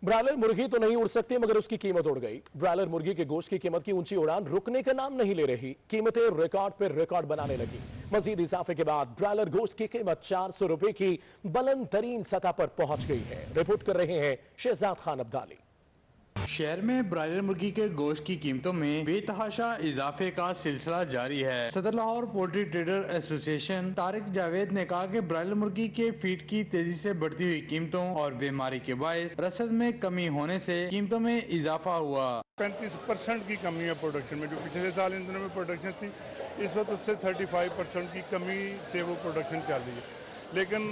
Broiler मुर्गी तो नहीं उड़ सकती मगर उसकी कीमत उड़ गई। ब्रायलर मुर्गी के गोश्त की कीमत की ऊंची उड़ान रुकने का नाम नहीं ले रही। कीमतें रिकॉर्ड पर रिकॉर्ड बनाने लगी। मजीद इजाफे के बाद ब्रायलर गोश्त की कीमत 400 रुपए की बुलंद तरीन सतह पर पहुंच गई है। रिपोर्ट कर रहे हैं शहजाद खान अब्दाली। शहर में ब्रायलर मुर्गी के गोश्त की कीमतों में बेतहाशा इजाफे का सिलसिला जारी है। सदर Lahore poultry trader association Tariq Javed ने कहा कि ब्रायलर मुर्गी के फीड की तेजी से बढ़ती हुई कीमतों और बीमारी के बायस रसद में कमी होने से कीमतों में इजाफा हुआ। 35% की कमी है प्रोडक्शन में। जो पिछले साल इन दिनों में प्रोडक्शन थी, इस वक्त उससे 35% की कमी से वो प्रोडक्शन चल रही है। लेकिन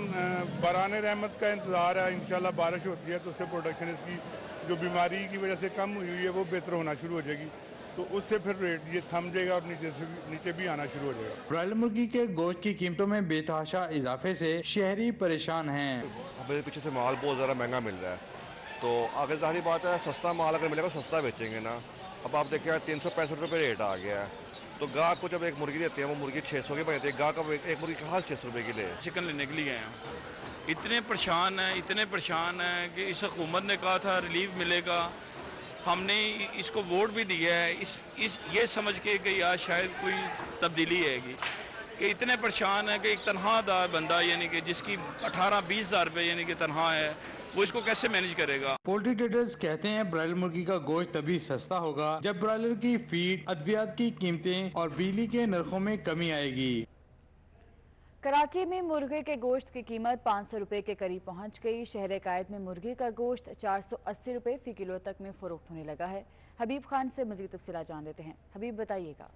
बरान रहमत का इंतज़ार है। इंशाल्लाह बारिश होती है तो उससे प्रोडक्शन इसकी जो बीमारी की वजह से कम हुई है वो बेहतर होना शुरू हो जाएगी, तो उससे फिर रेट ये थम जाएगा और नीचे भी आना शुरू हो जाएगा। ब्रायलर मुर्गी के गोश्त की कीमतों में बेतहाशा इजाफे से शहरी परेशान हैं। हमें पीछे से माल बहुत ज़्यादा महंगा मिल रहा है, तो आगे जाहिर बात है सस्ता माल अगर मिलेगा तो सस्ता बेचेंगे ना। अब आप देखिए 365 रुपये रेट आ गया है, तो गाहक को जब एक मुर्गी देते हैं वो मुर्गी 600 की बनती है। गाहक अब एक मुर्गी का हाल 600 रुपये की ले। चिकन लेने के लिए गए हैं, इतने परेशान हैं कि इस हुकूमत ने कहा था रिलीफ मिलेगा। हमने इसको वोट भी दिया है इस ये समझ के कि यार शायद कोई तब्दीली आएगी, कि इतने परेशान है कि एक तनख्वाहदार बंदा यानी कि जिसकी 18-20 हज़ार रुपये यानी कि तनख्वाह है, वो इसको कैसे मैनेज करेगा। पोल्ट्री ट्रेडर्स कहते हैं ब्रायलर मुर्गी का गोश्त तभी सस्ता होगा जब ब्रायलर की फीड, अद्वियात की कीमतें और बिजली के नरखों में कमी आएगी। कराची में मुर्गे के गोश्त की कीमत 500 रुपए के करीब पहुंच गई। शहर कायद में मुर्गे का गोश्त 480 रुपए फी किलो तक में फरोख्त होने लगा है। हबीब खान से मजीद तफसीलात जान लेते हैं। हबीब बताइएगा।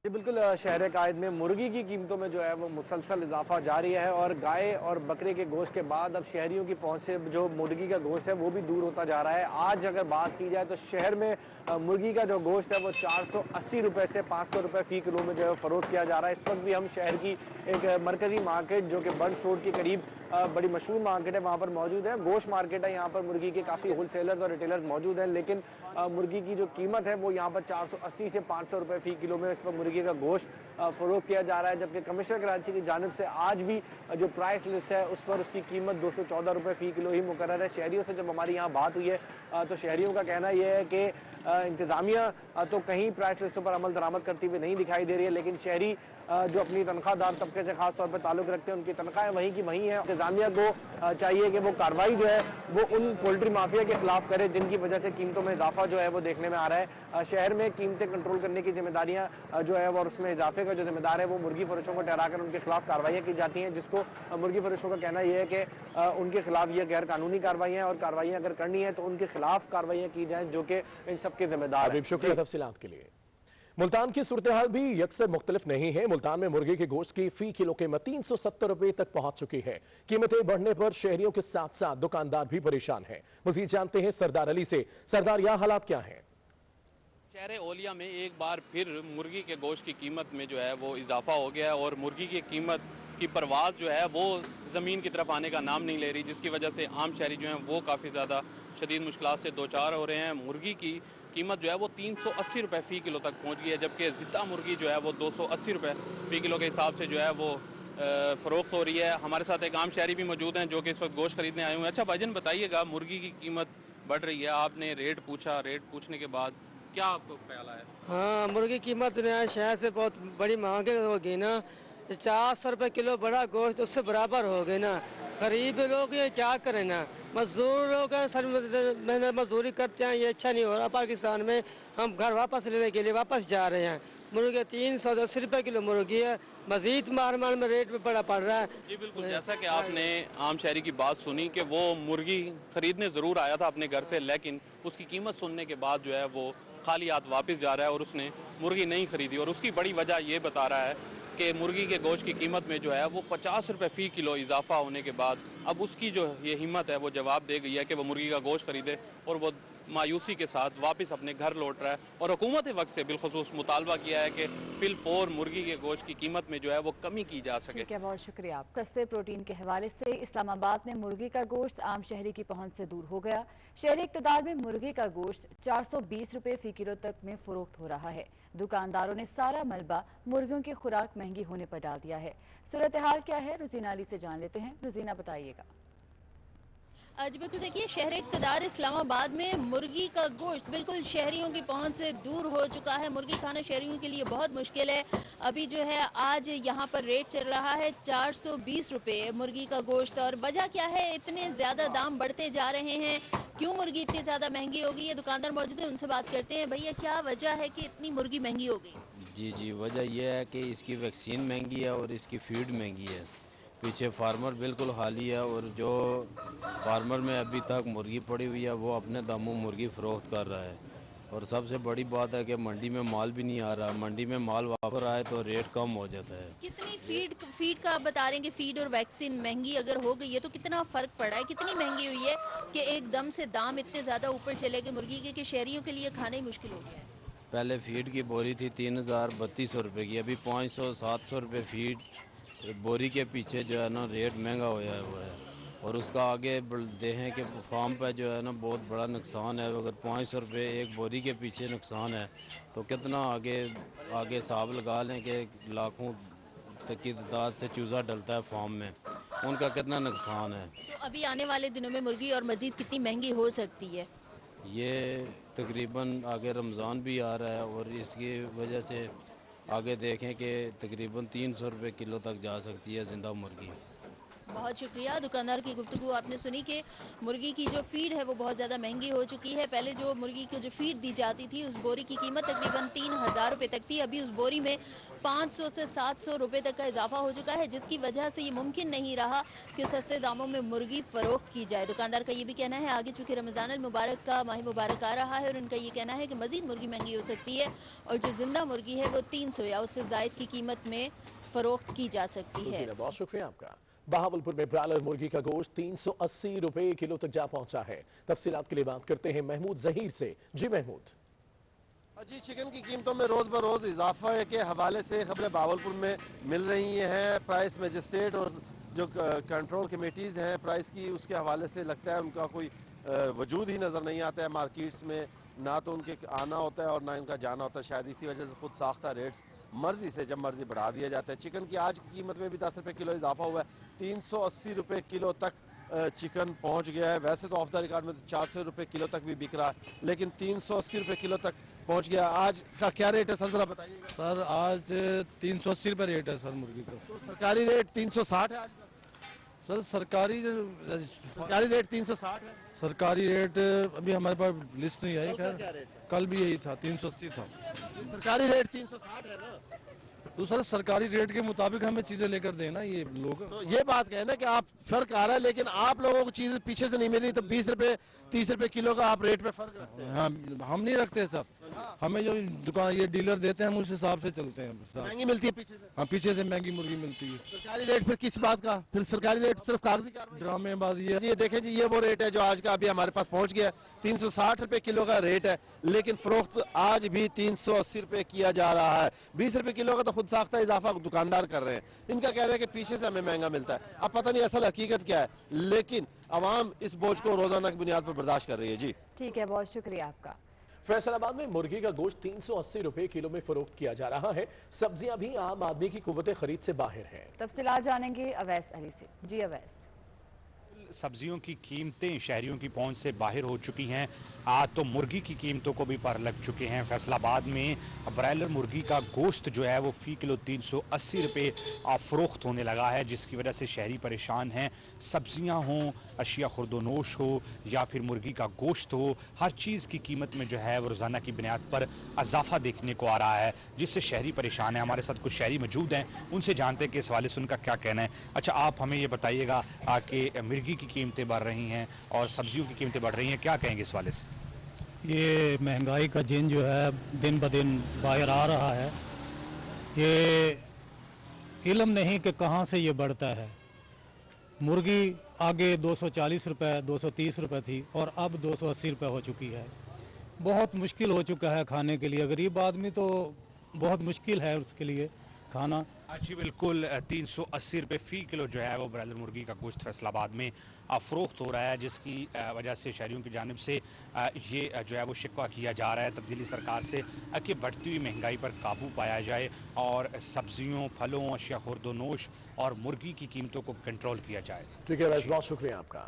जी बिल्कुल, शहर कायद में मुर्गी की कीमतों में जो है वो मुसलसल इजाफा जारी है और गाय और बकरे के गोश्त के बाद अब शहरियों की पहुंच से जो मुर्गी का गोश्त है वो भी दूर होता जा रहा है। आज अगर बात की जाए तो शहर में मुर्गी का जो गोश्त है वो 480 रुपये से 500 रुपये फ़ी किलो में जो है फरोख्त किया जा रहा है। इस वक्त भी हम शहर की एक मरकज़ी मार्केट जो कि बर्ड्स रोड के करीब बड़ी मशहूर मार्केट है वहाँ पर मौजूद है। गोश्त मार्केट है, यहाँ पर मुर्गी के काफ़ी होलसेलर्स और रिटेलर्स मौजूद हैं, लेकिन मुर्गी की जो कीमत है वो यहाँ पर 480 से 500 रुपये फ़ी किलो में इस वक्त मुर्गी का गोश्त फरोख्त किया जा रहा है। जबकि कमिश्नर कराची की जानिब से आज भी जो प्राइस लिस्ट है उस पर उसकी कीमत 214 रुपये फ़ी किलो ही मुकर्रर है। शहरियों से जब हमारी यहाँ बात हुई है तो शहरियों का कहना यह है कि इंतज़ामिया तो कहीं प्राइस लिस्टों पर अमल दरामद करती हुई नहीं दिखाई दे रही है, लेकिन शहरी जो अपनी तनख्वाहदार तबके से खास तौर पर ताल्लुक रखते हैं उनकी तनख्वाहें वहीं की वहीं हैं। इंतज़ामिया को चाहिए कि वो कार्रवाई जो है वो उन पोल्ट्री माफिया के खिलाफ करे जिनकी वजह से कीमतों में इजाफा जो है वो देखने में आ रहा है। शहर में कीमतें कंट्रोल करने की जिम्मेदारियां जो है और उसमें इजाफे का जो जिम्मेदार है वो मुर्गी फरोशों को ठहराकर उनके खिलाफ कार्रवाइयाँ की जाती हैं, जिसको मुर्गी फरोशों का कहना यह है कि उनके खिलाफ ये गैर कानूनी कार्रवाइयाँ और कार्रवाइयाँ अगर करनी है तो उनके खिलाफ कार्रवाइयाँ की जाएँ जो कि इन सबके जिम्मेदार हैं। शुक्रिया तफसीलात के लिए। मुल्तान की सूरत हाल भी यकसर मुख्तलिफ नहीं है। मुल्तान में मुर्गे के गोश्त की फी किलो कीमत 370 रुपए तक पहुंच चुकी है। कीमतें बढ़ने पर शहरियों के साथ साथ दुकानदार भी परेशान हैं। मजीद जानते हैं सरदार अली से। सरदार, यहाँ हालात क्या हैं? शहर ओलिया में एक बार फिर मुर्गी के गोश्त की कीमत में जो है वो इजाफा हो गया है और मुर्गी की कीमत की परवाज़ जो है वो ज़मीन की तरफ आने का नाम नहीं ले रही, जिसकी वजह से आम शहरी जो हैं वो काफ़ी ज़्यादा शदीद मुश्किलात से दो चार हो रहे हैं। मुर्गी की कीमत जो है वो 380 रुपये फ़ी किलो तक पहुंच गई है, जबकि ज़िंदा मुर्गी जो है वो 280 रुपये फ़ी किलो के हिसाब से जो है वो फ़रोख्त हो रही है। हमारे साथ एक आम शहरी भी मौजूद हैं जो कि इस वक्त गोश्त खरीदने आए हुए हैं। अच्छा भाईजान, बताइएगा, मुर्गी की कीमत बढ़ रही है, आपने रेट पूछा, रेट पूछने के बाद क्या आपको ख्याल आया? हाँ, मुर्गी कीमत शहर से बहुत बड़ी महंग हो गई ना। 400 रुपये किलो बड़ा गोश्त उससे बराबर हो गए ना। गरीब लोग ये क्या करें ना, मजदूर लोग हैं, सर मेहनत मजदूरी करते हैं, ये अच्छा नहीं हो रहा। पाकिस्तान में हम घर वापस लेने के लिए वापस जा रहे हैं। मुर्गी 380 रुपये किलो मुर्गी है, मजीद मार में रेट में बड़ा पड़ रहा है। जी बिल्कुल, जैसा कि आपने आम शहरी की बात सुनी कि वो मुर्गी खरीदने ज़रूर आया था अपने घर से, लेकिन उसकी कीमत सुनने के बाद जो है वो खाली हाथ वापस जा रहा है और उसने मुर्गी नहीं खरीदी। और उसकी बड़ी वजह ये बता रहा है कि मुर्गी के गोश्त की कीमत में जो है वो 50 रुपये फ़ी किलो इजाफा होने के बाद अब उसकी जो ये हिम्मत है वो जवाब दे गई है कि वो मुर्गी का गोश्त खरीदे, और वो मायूसी के साथ वापस अपने घर लौट रहा है। और हुकूमत वक्त से बिलखुसूस मुतालबा किया है कि फिलफौर मुर्गी के गोश्त की कीमत में जो है वो कमी की जा सके। ठीक है, बहुत शुक्रिया। आप सस्ते प्रोटीन के हवाले से इस्लामाबाद में मुर्गी का गोश्त आम शहरी की पहुंच से दूर हो गया। शहरी इक़्तिदार में मुर्गी का गोश्त 420 रुपये फ़ी किलो तक में फरोख्त हो रहा है। दुकानदारों ने सारा मलबा मुर्गियों की खुराक महंगी होने पर डाल दिया है। सूरत हाल क्या है, रुजीना अली से जान लेते हैं। रुजीना, बताइएगा। जी बिल्कुल, देखिए शहर इक़्तिदार इस्लामाबाद में मुर्गी का गोश्त बिल्कुल शहरियों की पहुंच से दूर हो चुका है। मुर्गी खाना शहरियों के लिए बहुत मुश्किल है। अभी जो है आज यहाँ पर रेट चल रहा है 420 रुपये मुर्गी का गोश्त। और वजह क्या है, इतने ज़्यादा दाम बढ़ते जा रहे हैं, क्यों मुर्गी इतनी ज़्यादा महंगी हो गई है? दुकानदार मौजूद है, उनसे बात करते हैं। भैया, क्या वजह है कि इतनी मुर्गी महंगी हो गई? जी, वजह यह है कि इसकी वैक्सीन महंगी है और इसकी फीड महंगी है। पीछे फार्मर बिल्कुल खाली है और जो फार्मर में अभी तक मुर्गी पड़ी हुई है वो अपने दामों मुर्गी फ़रोख्त कर रहा है। और सबसे बड़ी बात है कि मंडी में माल भी नहीं आ रहा। मंडी में माल वापस आए तो रेट कम हो जाता है। कितनी फीड का आप बता रहे हैं कि फीड और वैक्सीन महंगी अगर हो गई है तो कितना फ़र्क पड़ा है? कितनी महंगी हुई है कि एकदम से दाम इतने ज़्यादा ऊपर चले गए मुर्गी के कि शहरियों के लिए खाना ही मुश्किल हो गया है? पहले फीड की बोरी थी 3032 रुपये की, अभी 500-700 रुपये फीड बोरी के पीछे जो है ना रेट महंगा होया हुआ है। और उसका आगे देखें कि फार्म पे जो है ना बहुत बड़ा नुकसान है। अगर 500 रुपये एक बोरी के पीछे नुकसान है तो कितना आगे हिसाब लगा लें कि लाखों तक की तादाद से चूज़ा डलता है फार्म में, उनका कितना नुकसान है। तो अभी आने वाले दिनों में मुर्गी और मज़ीद कितनी महंगी हो सकती है? ये तकरीबन आगे रमज़ान भी आ रहा है और इसकी वजह से आगे देखें कि तकरीबन 300 रुपये किलो तक जा सकती है ज़िंदा मुर्गी। बहुत शुक्रिया। दुकानदार की गुफ्तगू आपने सुनी कि मुर्गी की जो फीड है वो बहुत ज़्यादा महंगी हो चुकी है। पहले जो मुर्गी को जो फीड दी जाती थी उस बोरी की कीमत तकरीबन 3000 रुपये तक थी। अभी उस बोरी में 500 से 700 रुपये तक का इजाफा हो चुका है, जिसकी वजह से ये मुमकिन नहीं रहा कि सस्ते दामों में मुर्गी फ़रोख्त की जाए। दुकानदार का ये भी कहना है आगे चूँकि रमज़ान अल मुबारक का माह मुबारक आ रहा है और उनका ये कहना है कि मज़ीद मुर्गी महंगी हो सकती है और जो ज़िंदा मुर्गी है वो 300 या उससे ज़ायद की कीमत में फ़रोख्त की जा सकती है। बहुत शुक्रिया आपका। बहावलपुर में ब्रायलर मुर्गी का गोश्त 380 रुपए किलो तक जा पहुंचा है। तफसीलात के लिए बात करते हैं महमूद जहीर से। जी महमूद। जी, चिकन की कीमतों में रोज़ बरोज़ इजाफा के हवाले से खबरें बहावलपुर में मिल रही हैं। प्राइस मजिस्ट्रेट और जो कंट्रोल कमेटीज़ हैं प्राइस की, उसके हवाले से लगता है उनका कोई वजूद ही नज़र नहीं आता है मार्केट्स में। ना तो उनके आना होता है और ना इनका जाना होता है। शायद इसी वजह से खुद साख्ता रेट्स मर्जी से जब मर्जी बढ़ा दिया जाता है। चिकन की आज की कीमत में भी 10 रुपये किलो इजाफा हुआ है। 380 रुपये किलो तक चिकन पहुंच गया है। वैसे तो ऑफ द रिकॉर्ड में 400 रुपये किलो तक भी बिक रहा है, लेकिन 380 रुपये किलो तक पहुंच गया। आज का क्या रेट है सर, जरा बताइएगा। सर आज 380 रुपये रेट है सर मुर्गी का। तो सरकारी रेट 360 है आज का? सर सरकारी रेट 360 है। सरकारी रेट अभी हमारे पास लिस्ट नहीं आई, खैर कल भी यही था 380 था। सरकारी रेट 360 है ना? तो सर सरकारी रेट के मुताबिक हमें चीजें लेकर देना ये लोग। तो ये बात कहना कि आप फर्क आ रहा है, लेकिन आप लोगों को चीजें पीछे से नहीं मिल रही, तो 20 रुपए 30 रुपए किलो का आप रेट पे फर्क रखते हैं। हाँ, हम नहीं रखते सर, हमें जो दुकान ये डीलर देते हैं हम उस हिसाब से चलते हैं। महंगी मिलती है पीछे से? हाँ, पीछे से महंगी मुर्गी मिलती है। सरकारी रेट फिर किस बात का? फिर सरकारी रेट सिर्फ कागजी कार्रवाई, ड्रामेबाजी है। ये देखें जी, ये वो रेट है जो आज का अभी हमारे पास पहुंच गया। 360 रुपए किलो का रेट है, लेकिन फरोख्त आज भी 380 रुपए किया जा रहा है। 20 रुपए किलो का तो खुद साख्ता इजाफा दुकानदार कर रहे हैं। इनका कह रहे हैं कि पीछे से हमें महंगा मिलता है। अब पता नहीं असल हकीकत क्या है, लेकिन अवाम इस बोझ को रोजाना की बुनियाद पर बर्दाश्त कर रही है। जी ठीक है, बहुत शुक्रिया आपका। फैसलाबाद में मुर्गी का गोश्त 380 रुपए किलो में फरोख्त किया जा रहा है। सब्जियां भी आम आदमी की कुव्वत खरीद से बाहर है। तफसीलात जानेंगे अवैस अली से। जी अवैस। सब्जियों की कीमतें शहरियों की पहुंच से बाहर हो चुकी हैं। आज तो मुर्गी की कीमतों को भी पर लग चुके हैं। फैसलाबाद में ब्रायलर मुर्गी का गोश्त जो है वो फ़ी किलो 380 रुपये फ़रोख्त होने लगा है, जिसकी वजह से शहरी परेशान हैं। सब्जियां हों, अशिया खुर्दोनोश हो या फिर मुर्गी का गोश्त हो, हर चीज़ की कीमत में जो है वो रोज़ाना की बुनियाद पर इजाफा देखने को आ रहा है, जिससे शहरी परेशान है। हमारे साथ कुछ शहरी मौजूद हैं, उनसे जानते हैं कि इस वाले से उनका क्या कहना है। अच्छा, आप हमें ये बताइएगा कि मुर्गी की कीमतें बढ़ रही हैं और सब्जियों की कीमतें बढ़ रही हैं, क्या कहेंगे इस वाले से? ये महंगाई का जिन जो है दिन ब दिन बाहर आ रहा है। ये इल्म नहीं कि कहाँ से ये बढ़ता है। मुर्गी आगे 240 रुपये 230 रुपये थी और अब 280 रुपये हो चुकी है। बहुत मुश्किल हो चुका है खाने के लिए। गरीब आदमी तो बहुत मुश्किल है उसके लिए खाना। जी बिल्कुल, 380 रुपये फ़ी किलो जो है वो ब्रायलर मुर्गी का गोश्त फैसलाबाद में फ़रोख्त हो रहा है, जिसकी वजह से शहरियों की जानिब से ये जो है वो शिकवा किया जा रहा है तब्दीली सरकार से कि बढ़ती हुई महंगाई पर काबू पाया जाए और सब्जियों, फलों, अशिया खुर्दोनोश और मुर्गी की कीमतों को कंट्रोल किया जाए। ठीक है, बहुत शुक्रिया आपका।